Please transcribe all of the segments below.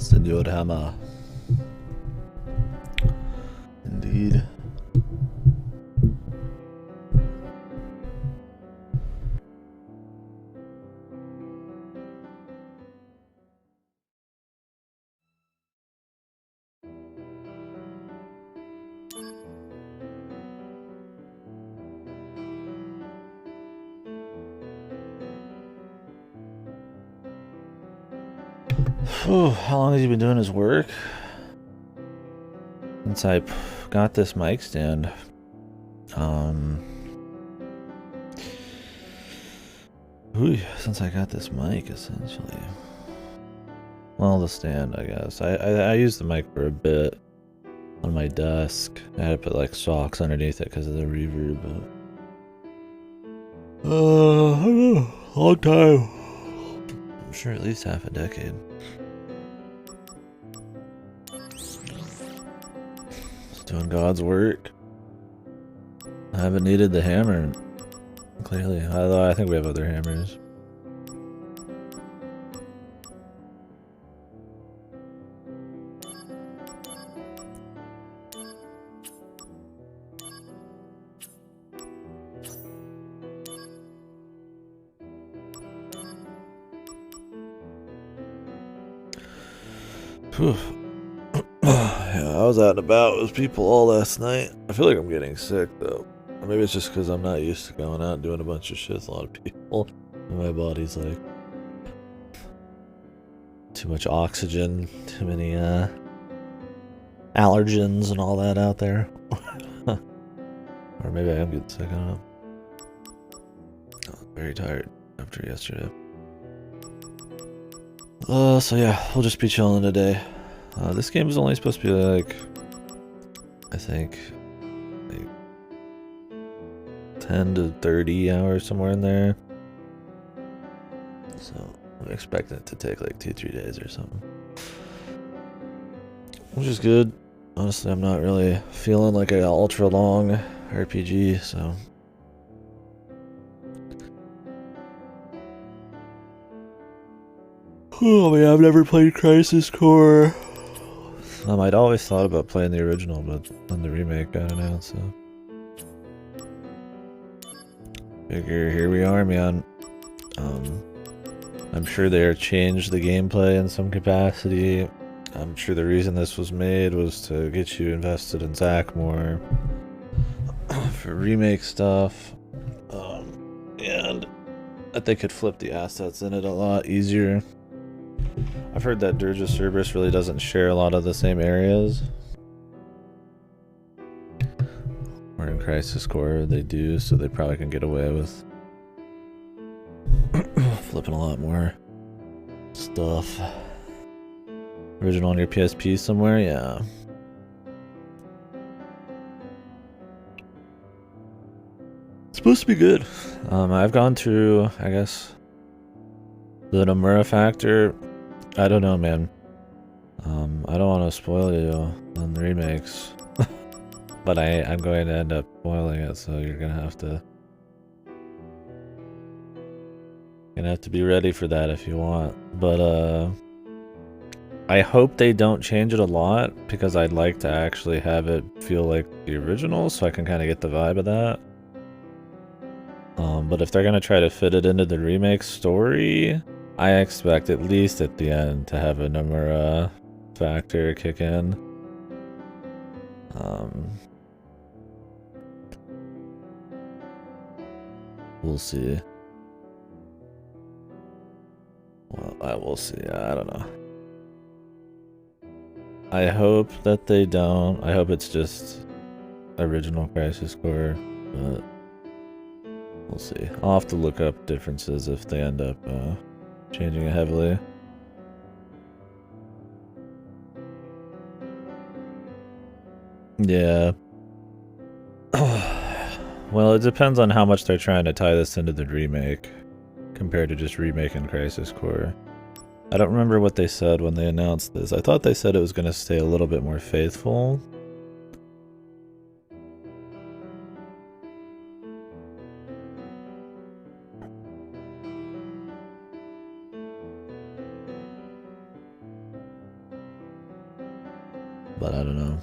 Senor Hammer. Indeed. Whew, how long has he been doing his work? Since I got this mic stand. Since I got this mic, essentially. Well, the stand, I guess. I used the mic for a bit on my desk. I had to put like socks underneath it because of the reverb, but I don't know, long time. I'm sure at least half a decade. Just doing God's work. I haven't needed the hammer, clearly. Although I think we have other hammers. Phew. Yeah, I was out and about with people all last night. I feel like I'm getting sick though. Or maybe it's just because I'm not used to going out and doing a bunch of shit with a lot of people. And my body's like too much oxygen, too many allergens and all that out there. Or maybe I am getting sick, I don't know. I was very tired after yesterday. So yeah, we'll just be chilling today. This game is only supposed to be like, I think, like 10 to 30 hours, somewhere in there. So I'm expecting it to take like 2-3 days or something. Which is good. Honestly, I'm not really feeling like an ultra long RPG, so. Oh man, I've never played Crisis Core. I'd always thought about playing the original, but then the remake got announced, so. Figure here we are, man. I'm sure they changed the gameplay in some capacity. I'm sure the reason this was made was to get you invested in Zack more for remake stuff. And that they could flip the assets in it a lot easier. I've heard that Dirge Cerberus really doesn't share a lot of the same areas. Or in Crisis Core they do, so they probably can get away with flipping a lot more stuff. Original on your PSP somewhere? Yeah. It's supposed to be good. I've gone through, I guess, the Nomura factor. I don't know, man. I don't want to spoil you on the remakes. But I'm going to end up spoiling it, so you're gonna have to be ready for that if you want. But I hope they don't change it a lot, because I'd like to actually have it feel like the original, so I can kind of get the vibe of that. But if they're gonna try to fit it into the remake story, I expect at least at the end to have a Nomura factor kick in. We'll see. Well, I will see. I don't know. I hope that they don't. I hope it's just original Crisis Core, but we'll see. I'll have to look up differences if they end up changing it heavily. Yeah. Well, it depends on how much they're trying to tie this into the remake compared to just remaking Crisis Core. I don't remember what they said when they announced this. I thought they said it was going to stay a little bit more faithful. But I don't know.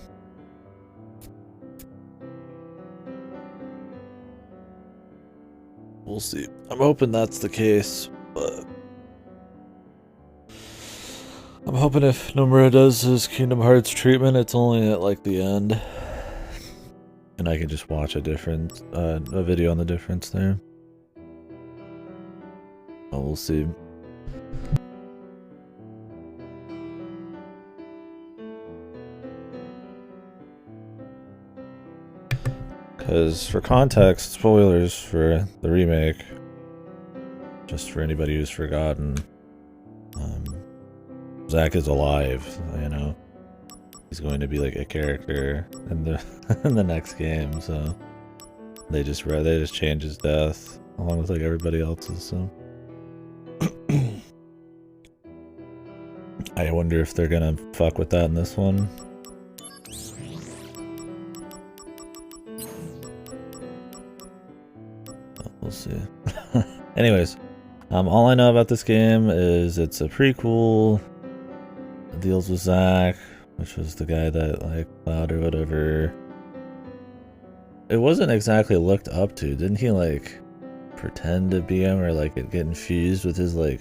We'll see. I'm hoping that's the case, but I'm hoping if Nomura does his Kingdom Hearts treatment, it's only at like the end, and I can just watch a video on the difference there. But we'll see. Because for context, spoilers for the remake, just for anybody who's forgotten, Zack is alive, you know. He's going to be like a character in the in the next game, so they just change his death along with like everybody else's, so I wonder if they're gonna fuck with that in this one. We'll see. Anyways, all I know about this game is it's a prequel. It deals with Zack, which was the guy that like Cloud or whatever. It wasn't exactly looked up to. Didn't he like pretend to be him or like get infused with his like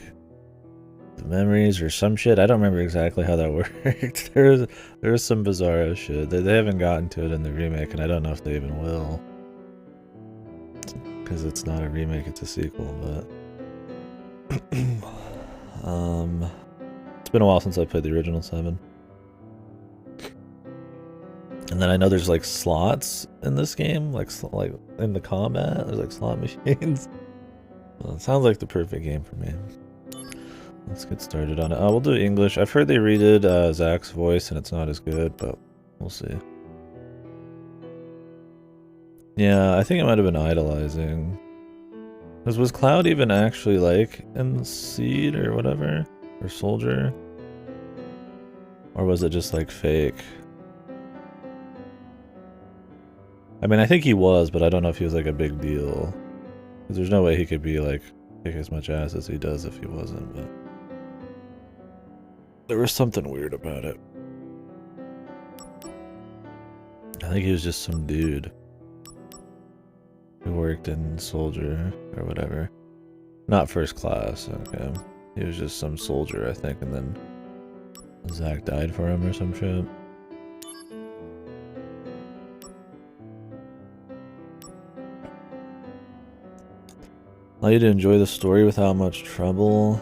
memories or some shit? I don't remember exactly how that worked. There was some bizarro shit. They haven't gotten to it in the remake, and I don't know if they even will. Because it's not a remake, it's a sequel, but it's been a while since I played the original 7. And then I know there's like slots in this game, like in the combat, there's like slot machines. Well, it sounds like the perfect game for me. Let's get started on it. We'll do English. I've heard they redid Zack's voice and it's not as good, but we'll see. Yeah, I think it might have been idolizing. Was Cloud even actually like in Seed or whatever? Or Soldier? Or was it just like fake? I mean, I think he was, but I don't know if he was like a big deal. Because there's no way he could be like, kick as much ass as he does if he wasn't, but there was something weird about it. I think he was just some dude who worked in Soldier or whatever. Not first class, okay. He was just some soldier, I think, and then Zack died for him or some shit. Allow you to enjoy the story without much trouble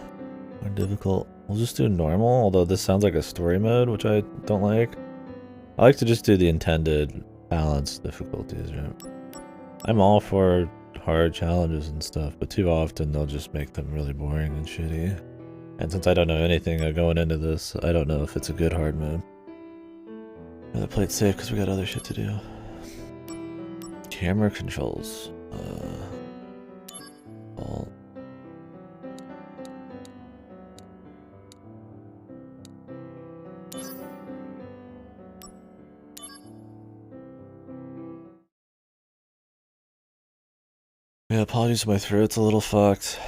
or difficult. We'll just do normal, although this sounds like a story mode, which I don't like. I like to just do the intended balanced difficulties, right? I'm all for hard challenges and stuff, but too often they'll just make them really boring and shitty. And since I don't know anything going into this, I don't know if it's a good hard mode. Rather play it safe because we got other shit to do. Camera controls. Alt. Yeah, apologies if my throat's a little fucked.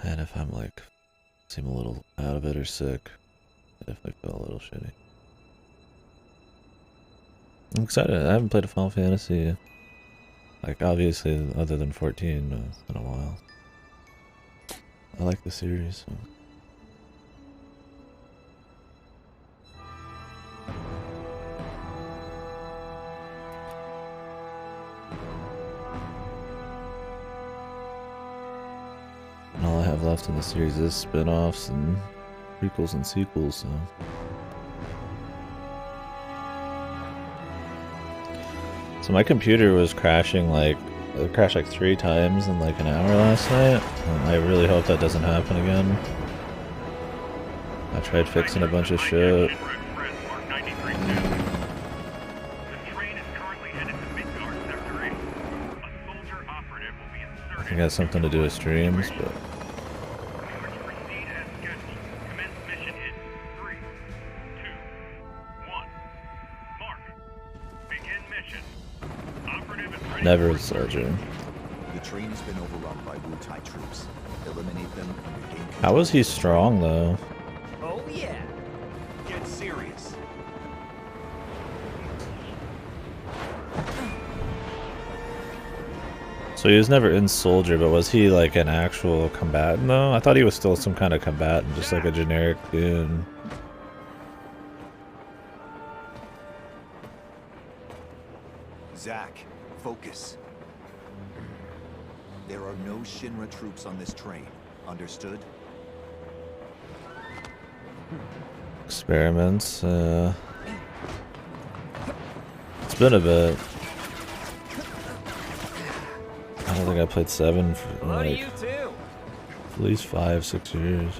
And if I'm like, seem a little out of it or sick, I definitely feel a little shitty. I'm excited. I haven't played a Final Fantasy, like obviously other than 14, in a while. I like the series. So. And all I have left in the series is spin-offs and prequels and sequels, so. So my computer was crashing like, it crashed like 3 times in like an hour last night. I really hope that doesn't happen again. I tried fixing a bunch of shit. I think it has something to do with streams, but... Never a soldier. The train has been overrun by Wu-Tai troops. Eliminate them and regain control. How was he strong though? Oh yeah. Get serious. So he was never in Soldier, but was he like an actual combatant though? I thought he was still some kind of combatant, just like a generic goon. Zach, focus. There are no Shinra troops on this train. Understood? Experiments. It's been a bit. I don't think I played 7 for like at least 5-6 years.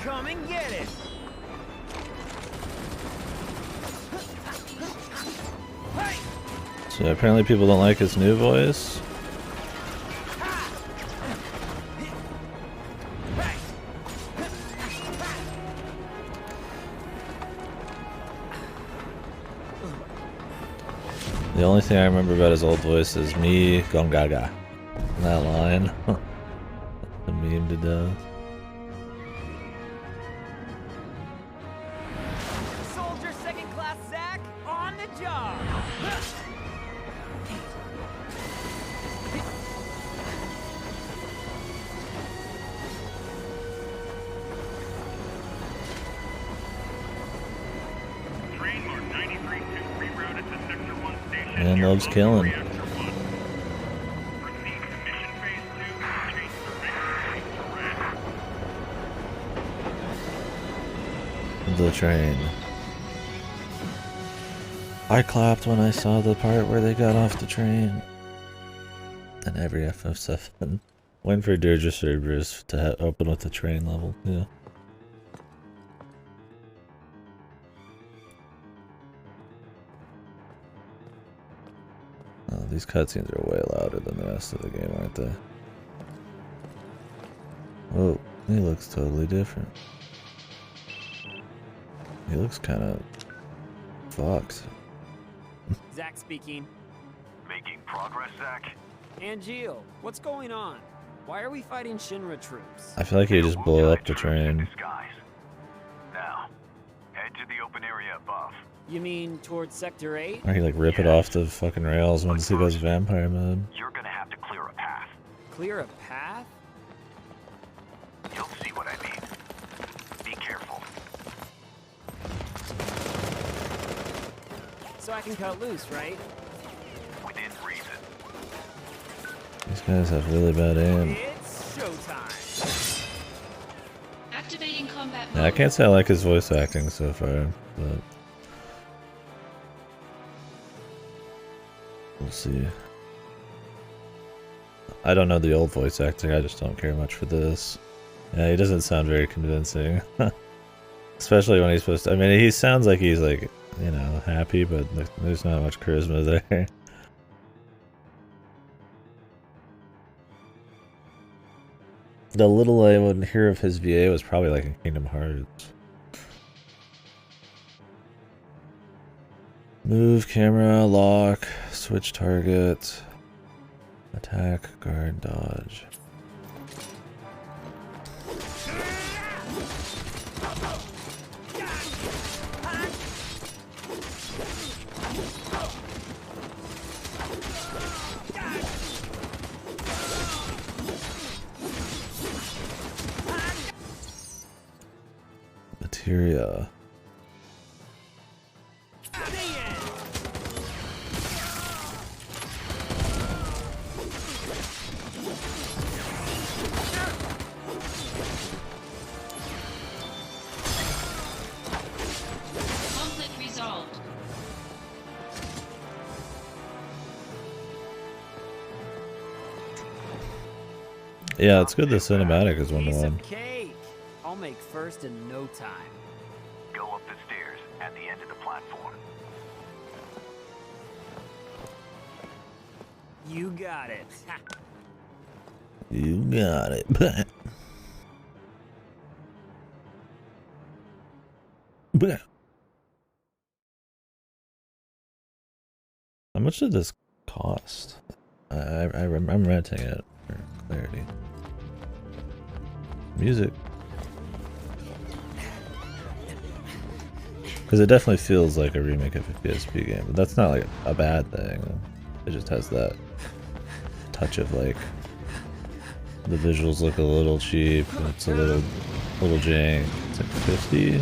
Come and get it. So apparently people don't like his new voice. The only thing I remember about his old voice is me gongaga. That line. The meme to death. Soldier second class Zach on the job. Train mark 93-2 rerouted to Sector 1 station. Man loves killing. Reactor 1. Proceed to mission phase 2. Change the mission to red. The train. I clapped when I saw the part where they got off the train. And every FF7. Waiting for Deirdre Cerberus to open with the train level, yeah. Oh, these cutscenes are way louder than the rest of the game, aren't they? Oh, he looks totally different. He looks kind of fucked. Zach speaking. Making progress, Zach? Angeal, what's going on? Why are we fighting Shinra troops? I feel like he just blew up the train. Disguise. Now, head to the open area above. You mean towards Sector 8? Or he like rip it off the fucking rails once he goes vampire mode. You're gonna have to clear a path. Clear a path? You'll see what I mean. Be careful. So I can cut loose, right? Within reason. These guys have really bad aim. It's showtime. Activating combat Yeah, I mode. can't say I like his voice acting so far, but we'll see. I don't know the old voice acting, I just don't care much for this. Yeah, he doesn't sound very convincing. Especially when he's supposed to, I mean, he sounds like he's like, you know, happy, but there's not much charisma there. The little I would hear of his VA was probably like in Kingdom Hearts. Move, camera, lock, switch target, attack, guard, dodge. Materia. Conflict resolved. Yeah, it's good the cinematic is Piece 1-to-1. of cake. I'll make first in no time. Go up the stairs at the end of the platform. You got it. You got it. How much did this cost? I'm renting it for clarity. Music. Because it definitely feels like a remake of a PSP game, but that's not like a bad thing. It just has that touch of like the visuals look a little cheap and it's a little jank. It's like 50.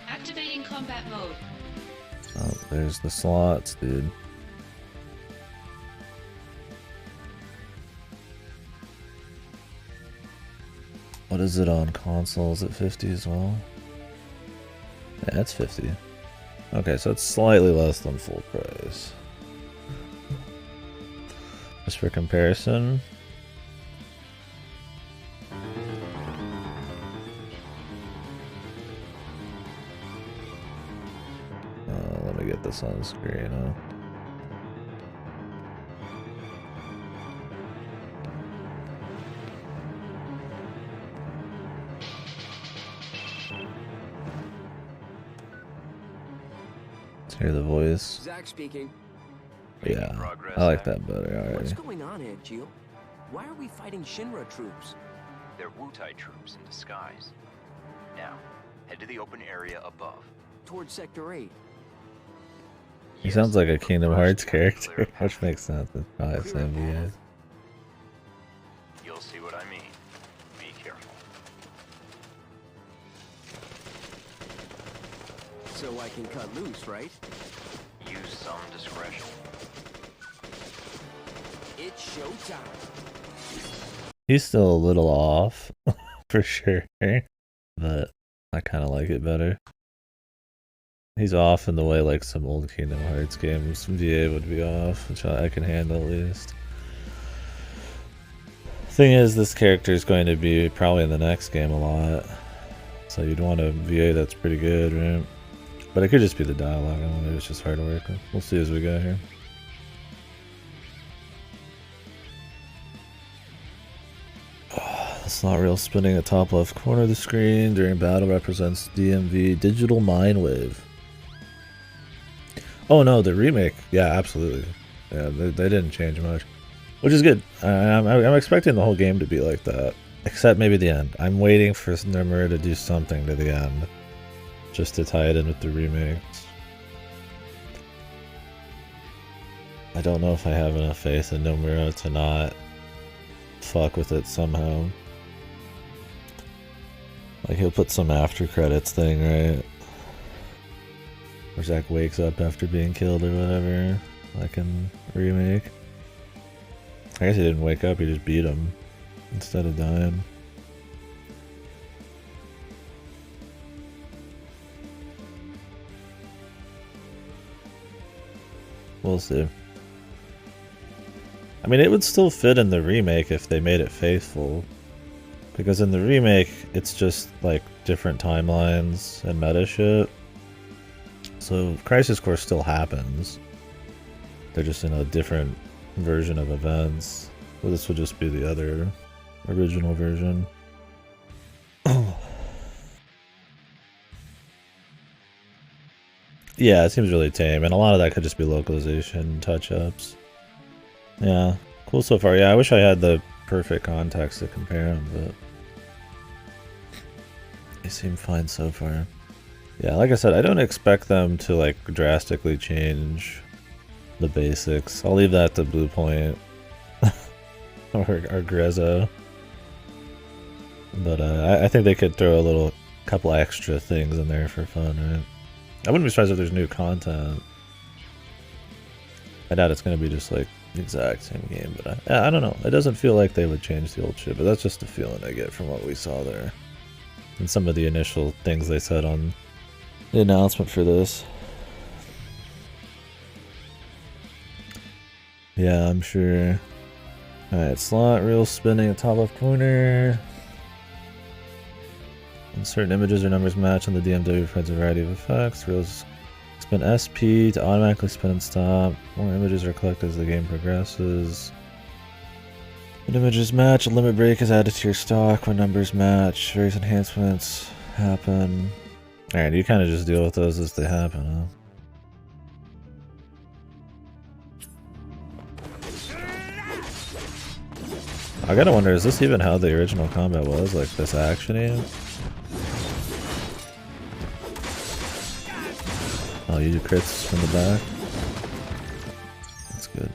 Activating combat mode. Oh, there's the slots, dude. What is it on console? Is it 50 as well? Yeah, it's 50. Okay, so it's slightly less than full price. Just for comparison. Let me get this on the screen, huh? Hear the voice. Zach speaking. Yeah, progress, I like Zach. that better already. What's going on, Edgeo? Why are we fighting Shinra troops? They're Wutai troops in disguise. Now, head to the open area above. Towards Sector 8. He Yes, sounds like a but Kingdom first, Hearts you have to character, clear a which path. makes sense. It's probably the same VA. You'll see what I mean. Be careful. So I can cut loose, right? Use some discretion. It's showtime. He's still a little off, for sure, but I kind of like it better. He's off in the way like some old Kingdom Hearts games VA would be off, which I can handle at least. Thing is, this character is going to be probably in the next game a lot, so you'd want a VA that's pretty good, right? But it could just be the dialogue. I don't know, maybe it's just hard to work with. We'll see as we go here. It's not real spinning at top left corner of the screen during battle represents DMV digital mind wave. Oh no, the remake. Yeah, absolutely. Yeah, they didn't change much, which is good. I'm expecting the whole game to be like that, except maybe the end. I'm waiting for Nomura to do something to the end, just to tie it in with the remakes. I don't know if I have enough faith in Nomura to not fuck with it somehow. Like he'll put some after credits thing, right? Where Zack wakes up after being killed or whatever, like in remake. I guess he didn't wake up, he just beat him instead of dying. We'll see. I mean, it would still fit in the remake if they made it faithful. Because in the remake, it's just like different timelines and meta shit. So Crisis Core still happens. They're just in a different version of events. Well, this would just be the other original version. Yeah, it seems really tame, and a lot of that could just be localization touch-ups. Yeah, cool so far. Yeah, I wish I had the perfect context to compare them, but they seem fine so far. Yeah, like I said, I don't expect them to like drastically change the basics. I'll leave that to Blue Point or Grezzo. But I think they could throw a couple extra things in there for fun, right? I wouldn't be surprised if there's new content. I doubt it's going to be just like the exact same game, but I don't know. It doesn't feel like they would change the old shit, but that's just the feeling I get from what we saw there. And some of the initial things they said on the announcement for this. Yeah, I'm sure. Alright, slot, reel spinning at top left corner. When certain images or numbers match on the DMW provides a variety of effects. Reels spin SP to automatically spin and stop. More images are collected as the game progresses. When images match, a limit break is added to your stock. When numbers match, various enhancements happen. Alright, you kind of just deal with those as they happen, huh? I gotta wonder, is this even how the original combat was? Like this actiony? Oh, you do crits from the back? That's good.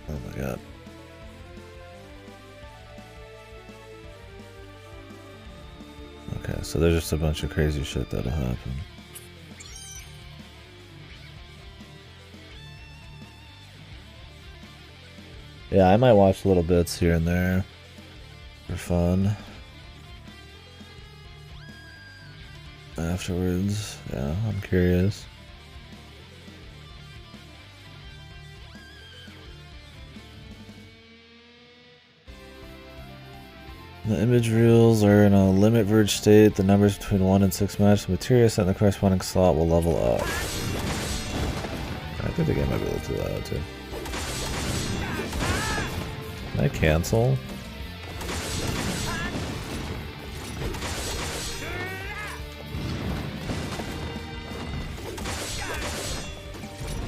Oh my god. Okay, so there's just a bunch of crazy shit that'll happen. Yeah, I might watch little bits here and there for fun. Afterwards, yeah, I'm curious. The image reels are in a limit verge state. The numbers between 1 and 6 match. The material set in the corresponding slot will level up. I think the game might be a little too loud too. Can I cancel?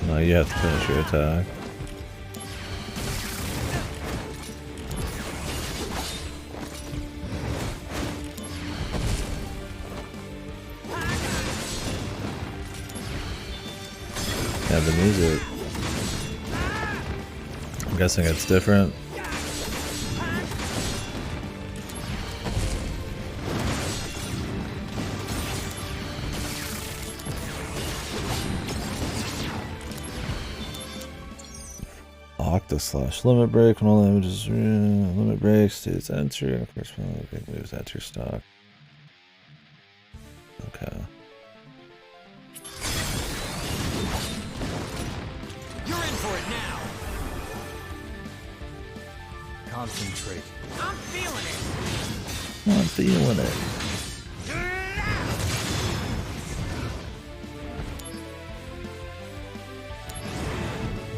No, you have to finish your attack. Yeah, the music. I'm guessing it's different. Octa / limit break when all images limit break states enter and of course when the big moves enter stock. Okay. You're in for it now. Concentrate. I'm feeling it. I'm feeling it.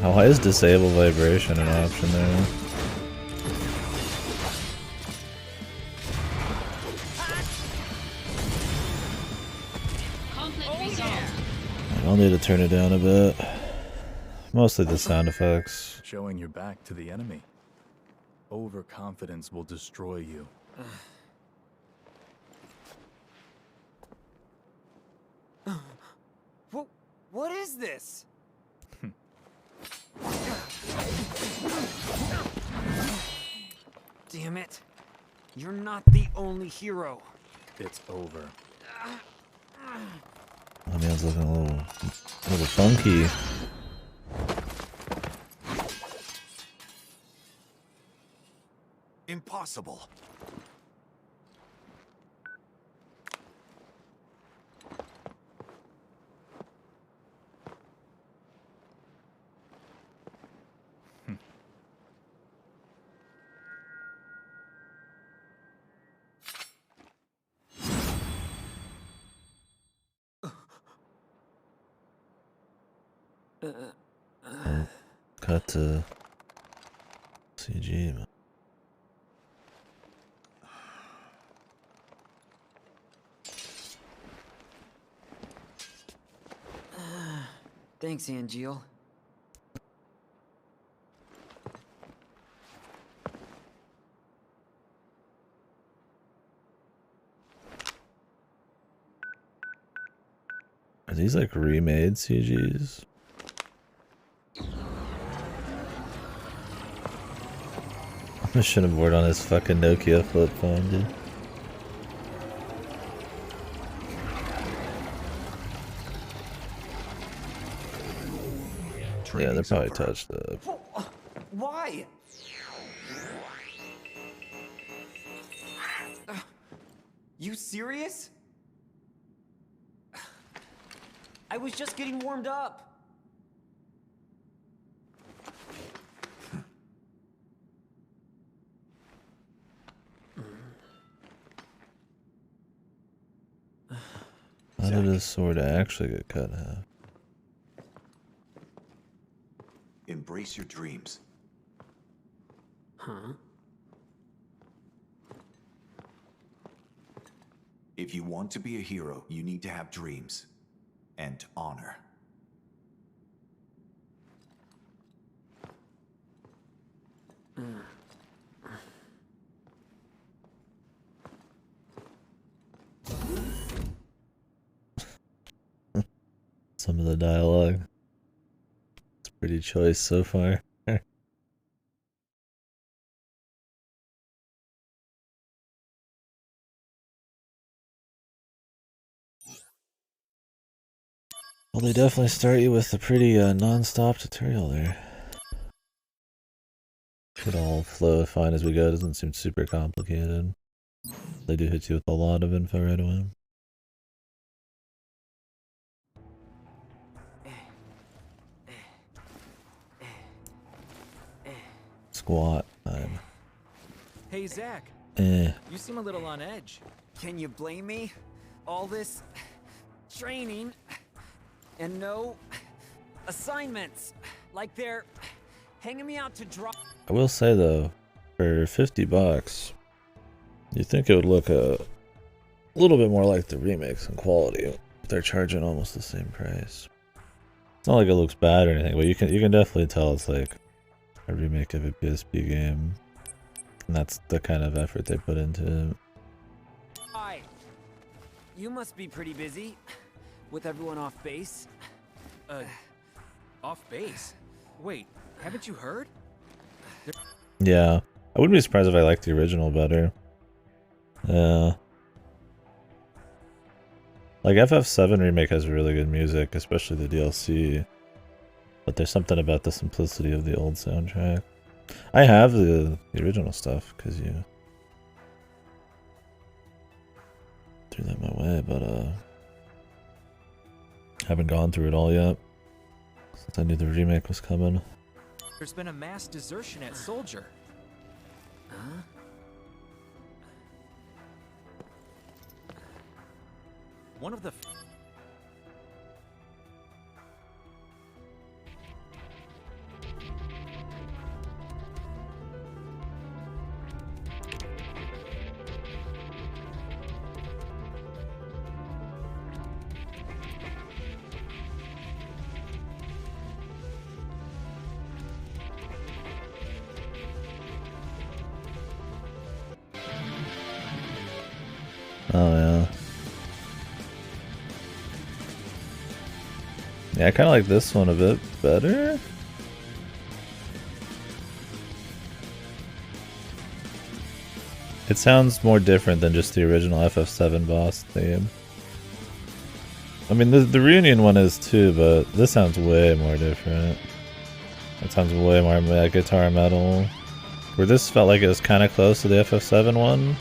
Why is disable vibration an option there? Conflict resolved. I'll need to turn it down a bit. Mostly the sound effects. Showing your back to the enemy. Overconfidence will destroy you. What is this? Damn it. You're not the only hero. It's over. Oh, man's looking a little funky. Impossible. Cut to CG, man. Thanks, Angeal. Are these like remade CGs? I should have bored on his fucking Nokia flip phone, dude. Yeah, they're probably touched up. Why? You serious? I was just getting warmed up. How did his sword actually get cut in half? Embrace your dreams. Huh? If you want to be a hero, you need to have dreams. And honor. Some of the dialogue. It's pretty choice so far. Well, they definitely start you with a pretty non-stop tutorial there. Should all flow fine as we go. Doesn't seem super complicated. They do hit you with a lot of info right away. Squat time. Hey, Zach. Eh. You seem a little on edge. Can you blame me? All this training and no assignments. Like they're hanging me out to dry. I will say though, for $50, you think it would look a little bit more like the remakes in quality. They're charging almost the same price. It's not like it looks bad or anything, but you can definitely tell it's like a remake of a PSP game, and that's the kind of effort they put into it. Hi. You must be pretty busy with everyone off base. Off base? Wait, haven't you heard? Yeah, I wouldn't be surprised if I liked the original better. Yeah. Like FF7 Remake has really good music, especially the DLC. But there's something about the simplicity of the old soundtrack. I have the original stuff because you threw that my way, but haven't gone through it all yet since I knew the remake was coming. There's been a mass desertion at Soldier. Huh? One of the Oh yeah. Yeah, I kind of like this one a bit better. It sounds more different than just the original FF7 boss theme. I mean, the reunion one is too, but this sounds way more different. It sounds way more guitar metal. Where this felt like it was kind of close to the FF7 one.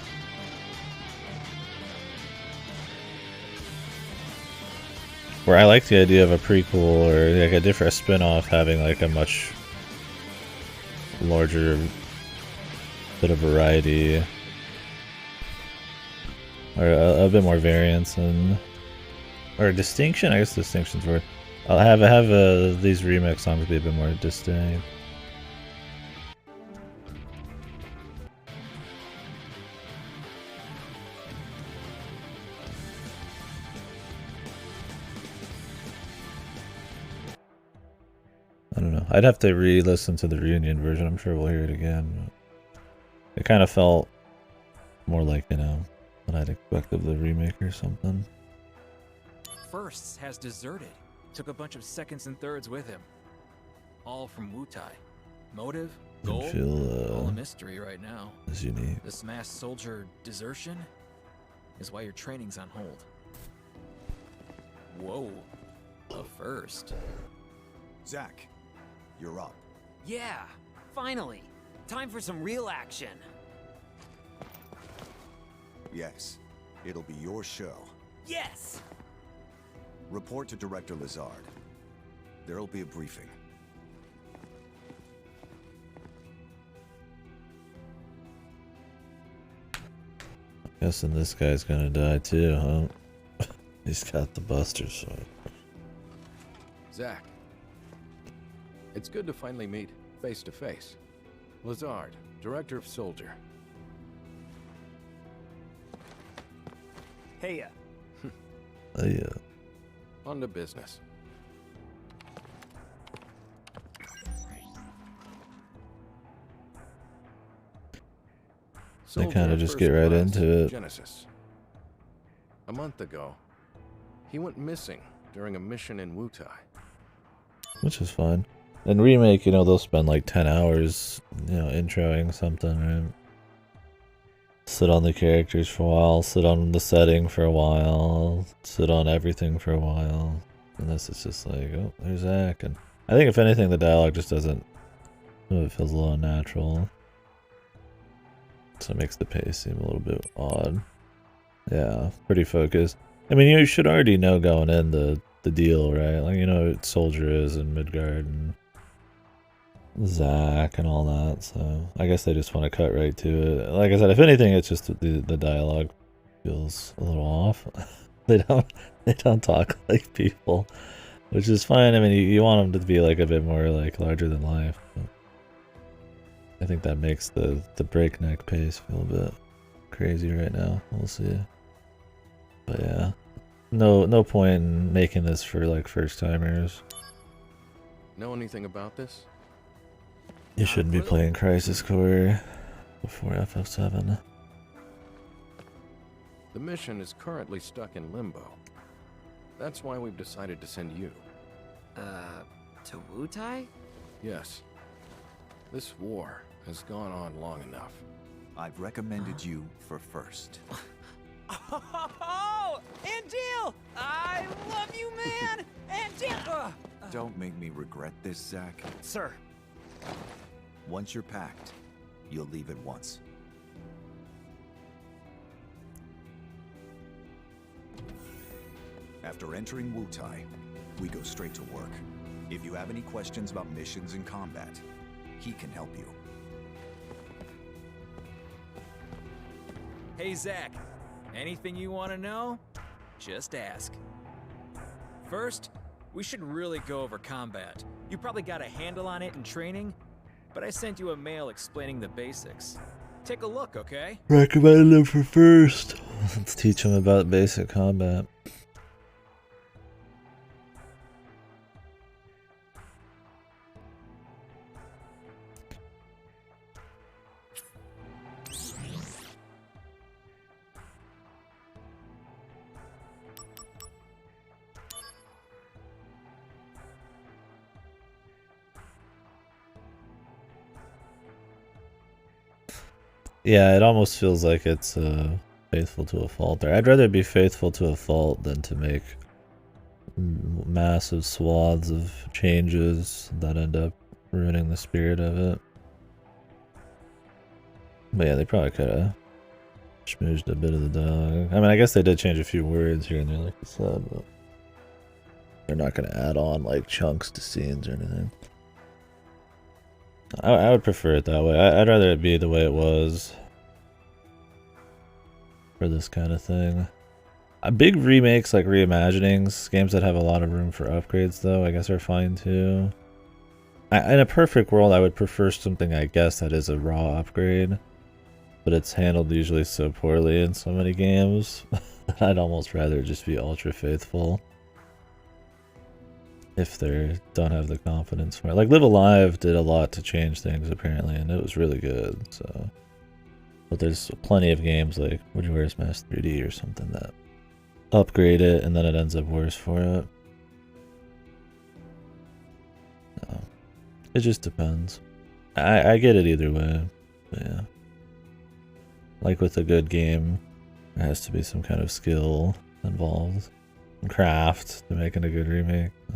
Where I like the idea of a prequel or like a different spin-off having like a much larger bit of variety or a bit more variance and or distinction. I guess distinctions were. I'll have these remix songs be a bit more distinct. I don't know. I'd have to re-listen to the reunion version. I'm sure we'll hear it again. But it kind of felt more like, you know, what I'd expect of the remake or something. Firsts has deserted. Took a bunch of seconds and thirds with him. All from Wutai. Motive? Goal? Feel All a mystery right now. is unique. This mass soldier desertion is why your training's on hold. Whoa. A first. Zach, you're up. Yeah, finally. Time for some real action. Yes, it'll be your show. Yes! Report to Director Lazard. There'll be a briefing. Guessing this guy's gonna die too, huh? He's got the Buster Sword. Zach, it's good to finally meet face to face. Lazard, Director of Soldier. Hey, Yeah. On to business. They Soldier kinda of just first get right class, into it. Genesis. A month ago, he went missing during a mission in Wutai. Which is fine. In remake, you know, they'll spend like 10 hours, you know, introing something, right? Sit on the characters for a while, sit on the setting for a while, sit on everything for a while. And this is just like, oh, there's Zach. And I think if anything, the dialogue just doesn't, oh, it feels a little unnatural. So it makes the pace seem a little bit odd. Yeah, pretty focused. I mean, you should already know going in the deal, right? Like, you know what Soldier is in Midgard and Zach and all that, so I guess they just want to cut right to it. Like I said, if anything, it's just the dialogue feels a little off. they don't talk like people, which is fine. I mean, you want them to be like a bit more like larger than life. But I think that makes the breakneck pace feel a bit crazy right now. We'll see. But yeah, no point in making this for like first timers. Know anything about this? You shouldn't be playing Crisis Core before FF7. The mission is currently stuck in limbo. That's why we've decided to send you. to Wutai? Yes. This war has gone on long enough. I've recommended you for first. Oh, Andil! I love you, man! Andil! Don't make me regret this, Zach. Sir. Once you're packed, you'll leave at once. After entering Wutai, we go straight to work. If you have any questions about missions and combat, he can help you. Hey, Zach. Anything you want to know? Just ask. First, we should really go over combat. You probably got a handle on it in training, but I sent you a mail explaining the basics. Take a look, okay? Recommended him for first. Let's teach him about basic combat. Yeah, it almost feels like it's faithful to a fault there. I'd rather be faithful to a fault than to make massive swaths of changes that end up ruining the spirit of it. But yeah, they probably could have schmoozed a bit of the dialogue. I mean, I guess they did change a few words here and there, like you said, but they're not going to add on like chunks to scenes or anything. I would prefer it that way. I'd rather it be the way it was for this kind of thing. Big remakes, like reimaginings, games that have a lot of room for upgrades, though, I guess are fine too. In a perfect world, I would prefer something, I guess, that is a raw upgrade, but it's handled usually so poorly in so many games that I'd almost rather just be ultra faithful. If they don't have the confidence for it. Like Live Alive did a lot to change things apparently, and it was really good. So, but there's plenty of games like Majora's Mask 3D or something that upgrade it and then it ends up worse for it. So, it just depends. I get it either way. But yeah, like with a good game, there has to be some kind of skill involved, and craft to making a good remake. So.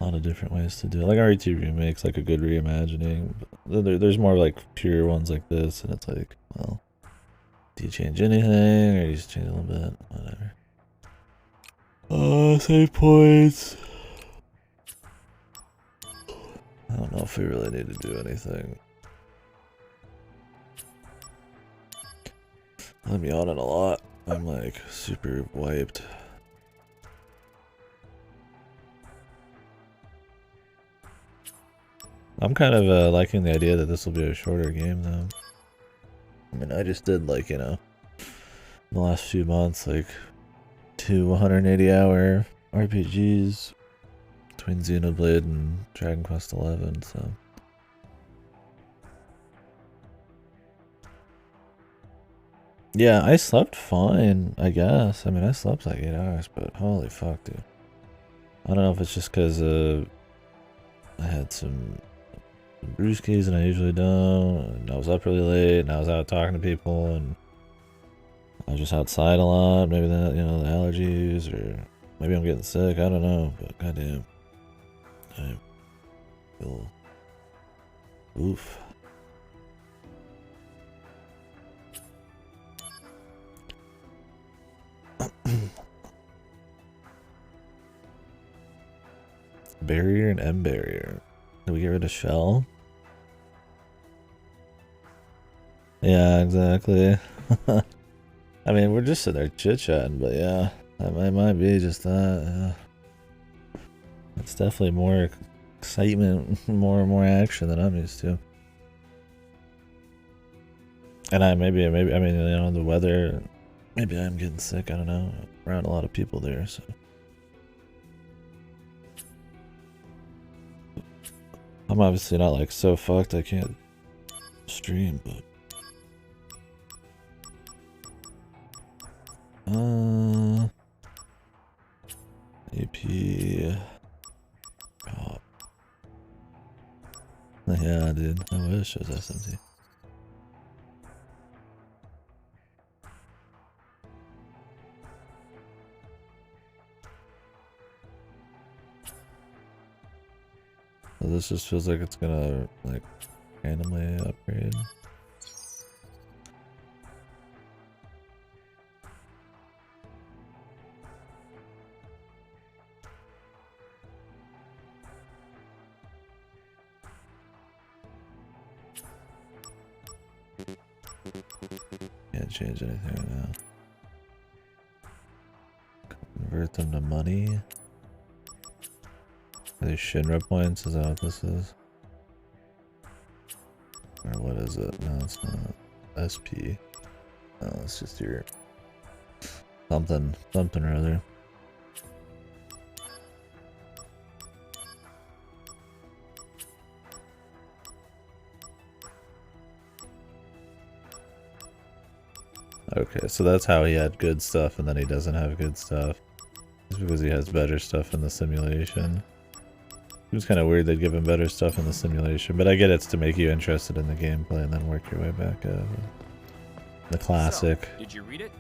A lot of different ways to do it. Like RE2 remakes, like a good reimagining. There's more like pure ones like this, and it's like, well, do you change anything, or do you just change a little bit? Whatever. Save points. I don't know if we really need to do anything. I'm yawning a lot. I'm like super wiped. I'm kind of liking the idea that this will be a shorter game, though. I mean, I just did, like, you know, the last few months, like 180-hour RPGs between Xenoblade and Dragon Quest XI, so. Yeah, I slept fine, I guess. I mean, I slept like 8 hours, but holy fuck, dude. I don't know if it's just because I had some brewskis and I usually don't, and I was up really late, and I was out talking to people, and I was just outside a lot. Maybe that, you know, the allergies, or maybe I'm getting sick. I don't know, but goddamn, I feel oof. Barrier and M barrier. Did we get rid of shell? Yeah, exactly. I mean, we're just sitting there chit-chatting, but yeah, that might be just that. Yeah. It's definitely more excitement, more action than I'm used to. And maybe I mean, you know, the weather. Maybe I'm getting sick. I don't know. Around a lot of people there, so. I'm obviously not like so fucked I can't stream, but. AP. Oh. Yeah, dude. I wish it was SMT. So this just feels like it's gonna like randomly upgrade. Can't change anything right now. Convert them to money. Are these Shinra points? Is that what this is? Or what is it? No, it's not. SP. No, it's just your something or other. Okay, so that's how he had good stuff and then he doesn't have good stuff. It's because he has better stuff in the simulation. It was kind of weird they'd give him better stuff in the simulation, but I get it's to make you interested in the gameplay and then work your way back up. The classic. So, did you read it?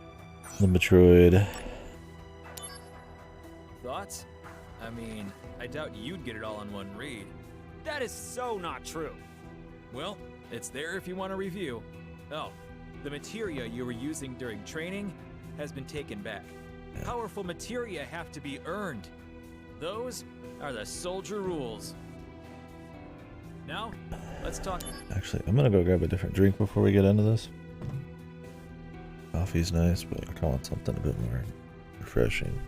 The Metroid. Thoughts? I mean, I doubt you'd get it all in one read. That is so not true. Well, it's there if you want to review. Oh, the materia you were using during training has been taken back. Yeah. Powerful materia have to be earned. Those are the soldier rules. Now, let's talk. Actually, I'm gonna go grab a different drink before we get into this. Coffee's nice, but I want something a bit more refreshing.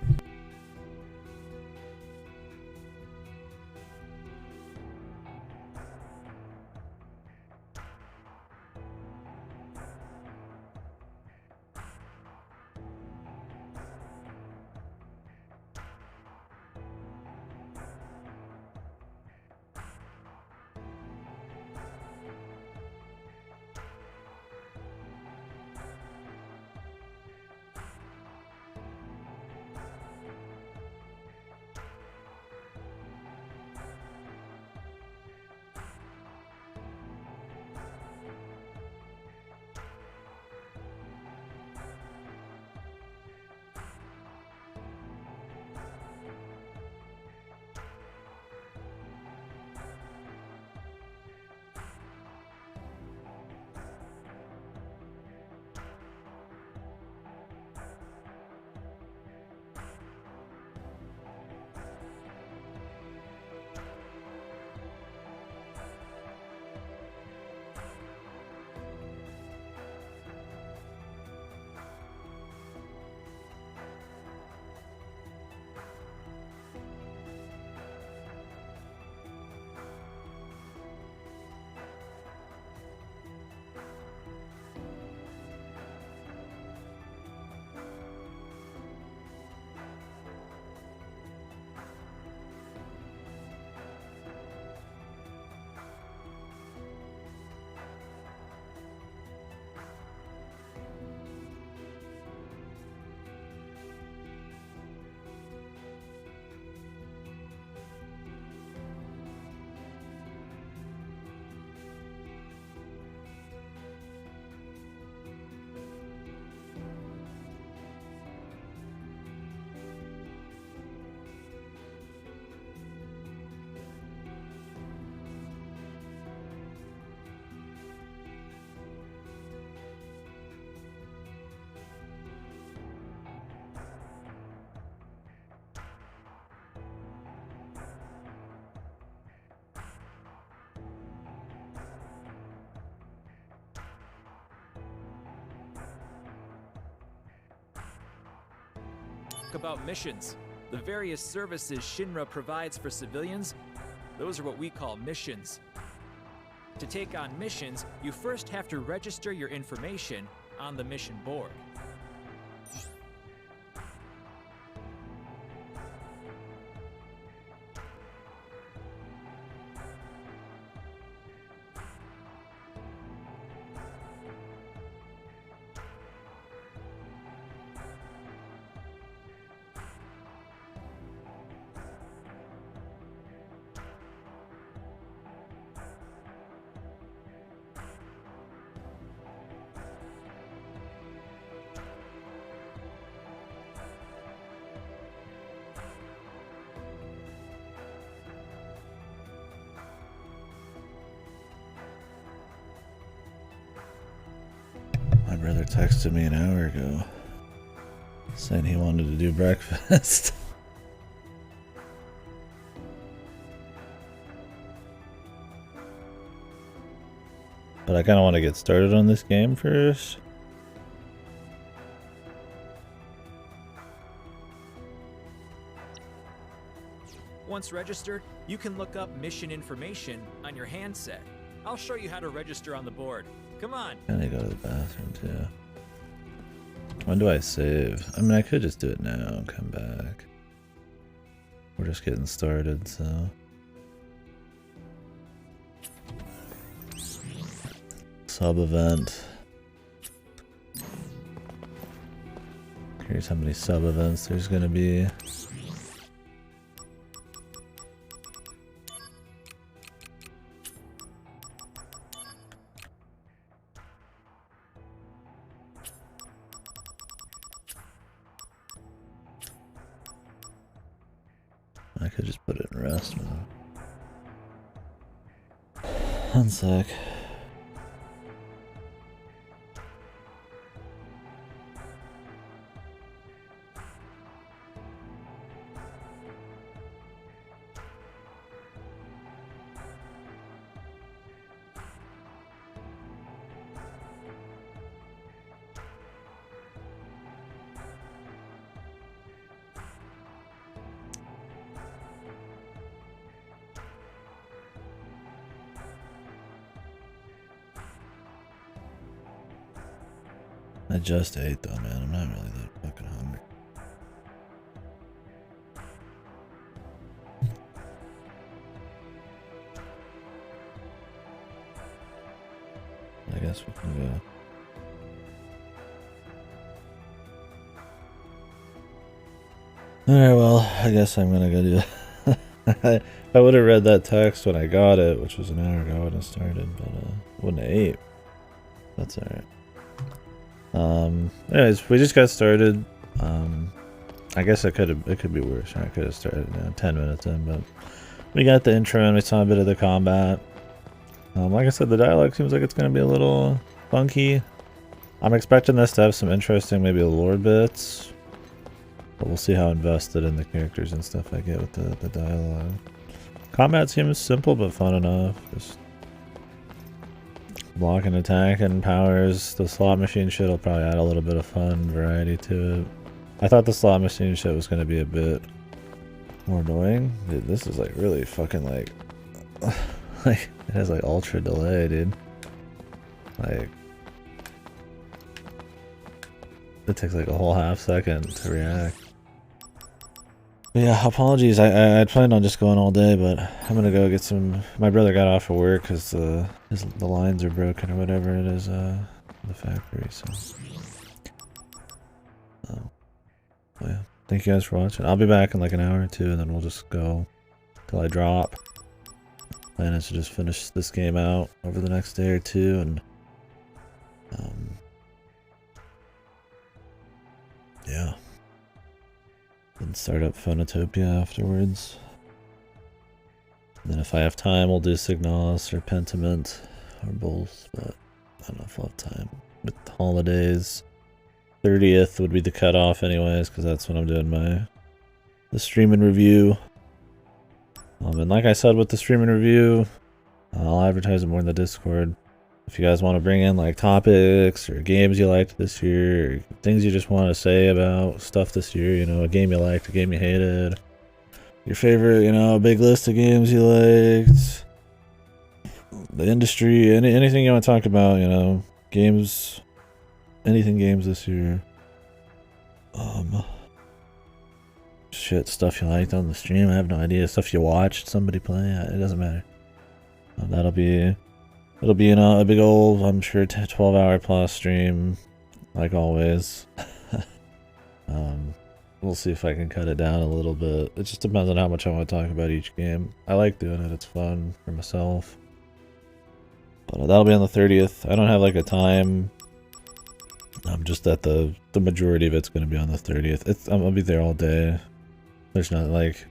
book about missions. The various services Shinra provides for civilians, those are what we call missions. To take on missions, you first have to register your information on the mission board. My brother texted me an hour ago saying he wanted to do breakfast. But I kind of want to get started on this game first. Once registered, you can look up mission information on your handset. I'll show you how to register on the board. Come on. Gotta go to the bathroom too. When do I save? I mean, I could just do it now and come back. We're just getting started, so. Sub event. Here's how many sub events there's gonna be. I could just put it in rest mode. One sec. I just ate though, man. I'm not really that fucking hungry. I guess we can go. Alright, well, I guess I'm gonna go do that. I would have read that text when I got it, which was an hour ago when it started, but wouldn't have ate. That's alright. Anyways, we just got started. I guess it could be worse. I could have started 10 minutes in, but we got the intro and we saw a bit of the combat. Like I said, the dialogue seems like it's going to be a little funky. I'm expecting this to have some interesting, maybe lore bits, but we'll see how invested in the characters and stuff I get with the dialogue. Combat seems simple but fun enough. Just block and attack and powers. The slot machine shit will probably add a little bit of fun variety to it. I thought the slot machine shit was going to be a bit more annoying. Dude, this is like really fucking like like it has like ultra delay, dude. Like it takes like a whole half second to react. But yeah, apologies. I planned on just going all day, but I'm gonna go get some. My brother got off of work because the lines are broken or whatever it is in the factory. So, well, yeah. Thank you guys for watching. I'll be back in like an hour or two, and then we'll just go till I drop. Plan is to just finish this game out over the next day or two, and yeah. And start up Phonotopia afterwards. And then if I have time, we'll do Signalis or Pentiment or both, but I don't know if I'll have time. With the holidays, 30th would be the cutoff anyways, because that's when I'm doing the stream and review. And like I said with the stream and review, I'll advertise it more in the Discord. if you guys want to bring in like topics or games you liked this year, or things you just want to say about stuff this year, you know, a game you liked, a game you hated, your favorite, you know, big list of games you liked, the industry, anything you want to talk about, you know, games, anything games this year. Shit, stuff you liked on the stream, I have no idea. Stuff you watched somebody play, it doesn't matter. It'll be, you know, a big old, I'm sure, 12-hour plus stream, like always. We'll see if I can cut it down a little bit. It just depends on how much I want to talk about each game. I like doing it, it's fun for myself. But that'll be on the 30th. I don't have like a time. I'm just that the majority of it's going to be on the 30th. I'm gonna be there all day. There's not like,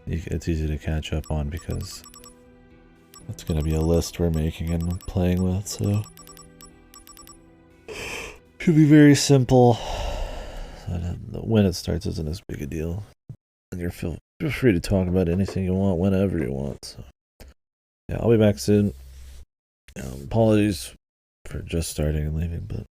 it's easy to catch up on because it's going to be a list we're making and playing with, so should be very simple. When it starts isn't as big a deal. And you're feel free to talk about anything you want whenever you want. So yeah, I'll be back soon. Apologies for just starting and leaving, but